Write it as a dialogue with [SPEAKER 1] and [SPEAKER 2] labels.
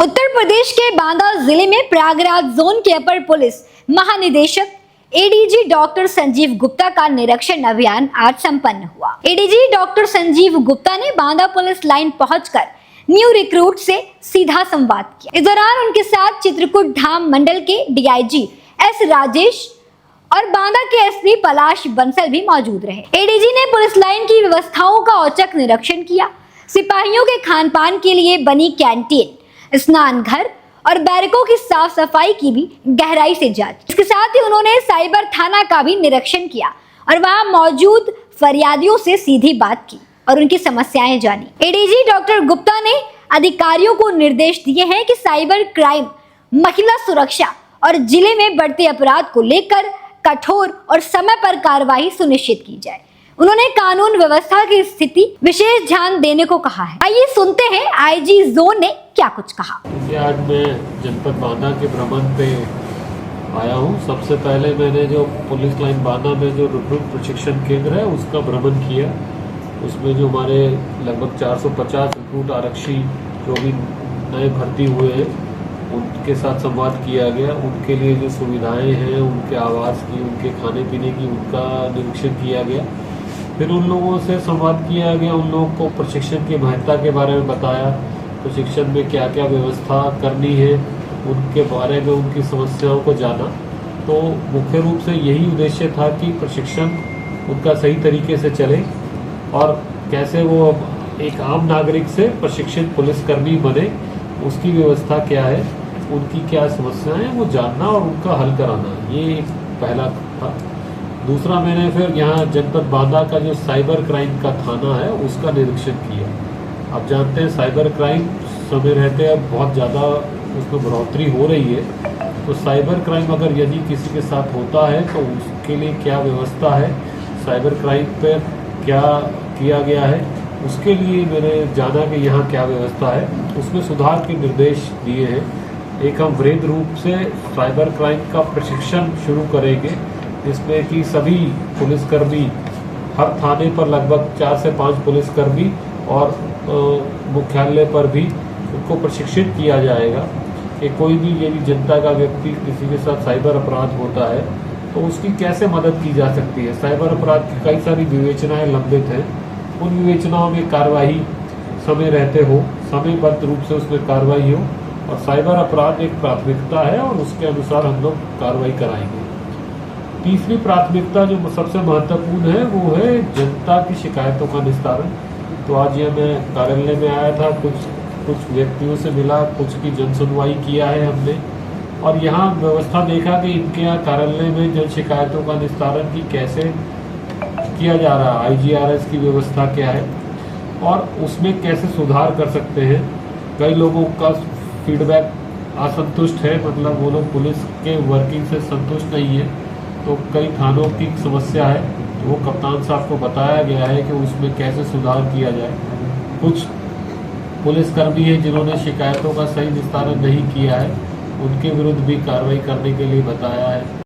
[SPEAKER 1] उत्तर प्रदेश के बांदा जिले में प्रयागराज जोन के अपर पुलिस महानिदेशक एडीजी डॉक्टर संजीव गुप्ता का निरीक्षण अभियान आज संपन्न हुआ। एडीजी डॉक्टर संजीव गुप्ता ने बांदा पुलिस लाइन पहुंचकर न्यू रिक्रूट से सीधा संवाद किया। इस दौरान उनके साथ चित्रकूट धाम मंडल के डीआईजी एस राजेश और बांदा के एसपी पलाश बंसल भी मौजूद रहे। एडीजी ने पुलिस लाइन की व्यवस्थाओं का औचक निरीक्षण किया। सिपाहियों के खान पान के लिए बनी कैंटीन, स्नान घर और बैरकों की साफ सफाई की भी गहराई से जांच। इसके साथ ही उन्होंने साइबर थाना का भी निरीक्षण किया और वहां मौजूद फरियादियों से सीधी बात की और उनकी समस्याएं जानी। एडीजी डॉक्टर गुप्ता ने अधिकारियों को निर्देश दिए हैं कि साइबर क्राइम, महिला सुरक्षा और जिले में बढ़ते अपराध को लेकर कठोर और समय पर कार्रवाई सुनिश्चित की जाए। उन्होंने कानून व्यवस्था की स्थिति विशेष ध्यान देने को कहा है। आइए सुनते हैं आईजी जोन ने क्या कुछ कहा।
[SPEAKER 2] आज मैं जनपद बांदा के भ्रमण पे आया हूँ। सबसे पहले मैंने जो पुलिस लाइन बांदा में जो रिक्रूट प्रशिक्षण केंद्र है उसका भ्रमण किया। उसमें जो हमारे लगभग 450 रिक्रूट आरक्षी जो भी नए भर्ती हुए हैं उनके साथ संवाद किया गया। उनके लिए जो सुविधाएं हैं, उनके आवास की, उनके खाने पीने की, उनका निरीक्षण किया गया। फिर उन लोगों से संवाद किया गया, उन लोगों को प्रशिक्षण की महत्ता के बारे में बताया, प्रशिक्षण में क्या क्या व्यवस्था करनी है उनके बारे में, उनकी समस्याओं को जाना। तो मुख्य रूप से यही उद्देश्य था कि प्रशिक्षण उनका सही तरीके से चले और कैसे वो एक आम नागरिक से प्रशिक्षित पुलिसकर्मी बने, उसकी व्यवस्था क्या है, उनकी क्या समस्याएं हैं वो जानना और उनका हल कराना, ये एक पहला था। दूसरा, मैंने फिर यहाँ जनपद बांदा का जो साइबर क्राइम का थाना है उसका निरीक्षण किया। आप जानते हैं साइबर क्राइम समय रहते अब बहुत ज़्यादा उसमें बढ़ोतरी हो रही है। तो साइबर क्राइम अगर यदि किसी के साथ होता है तो उसके लिए क्या व्यवस्था है, साइबर क्राइम पर क्या किया गया है, उसके लिए मैंने जाना कि यहाँ क्या व्यवस्था है, उसमें सुधार के निर्देश दिए हैं। एक हम वृहद रूप से साइबर क्राइम का प्रशिक्षण शुरू करेंगे जिसमें कि सभी पुलिसकर्मी, हर थाने पर लगभग 4 से 5 पुलिसकर्मी और मुख्यालय पर भी उनको प्रशिक्षित किया जाएगा कि कोई भी यदि जनता का व्यक्ति किसी के साथ साइबर अपराध होता है तो उसकी कैसे मदद की जा सकती है। साइबर अपराध की कई सारी विवेचनाएं लंबित हैं, उन विवेचनाओं में कार्रवाई समय रहते हो, समयबद्ध रूप से उसमें कार्रवाई हो और साइबर अपराध एक प्राथमिकता है और उसके अनुसार हम लोग कार्रवाई कराएंगे। तीसरी प्राथमिकता जो सबसे महत्वपूर्ण है वो है जनता की शिकायतों का निस्तारण। तो आज ये मैं कार्यालय में आया था, कुछ व्यक्तियों से मिला, कुछ की जन सुनवाई किया है हमने और यहाँ व्यवस्था देखा कि इनके यहाँ कार्यालय में जन शिकायतों का निस्तारण की कैसे किया जा रहा है, IGRS की व्यवस्था क्या है और उसमें कैसे सुधार कर सकते हैं। कई लोगों का फीडबैक असंतुष्ट है, मतलब वो लोग पुलिस के वर्किंग से संतुष्ट नहीं है। तो कई थानों की समस्या है, तो वो कप्तान साहब को बताया गया है कि उसमें कैसे सुधार किया जाए। कुछ पुलिसकर्मी हैं जिन्होंने शिकायतों का सही निस्तारण नहीं किया है, उनके विरुद्ध भी कार्रवाई करने के लिए बताया है।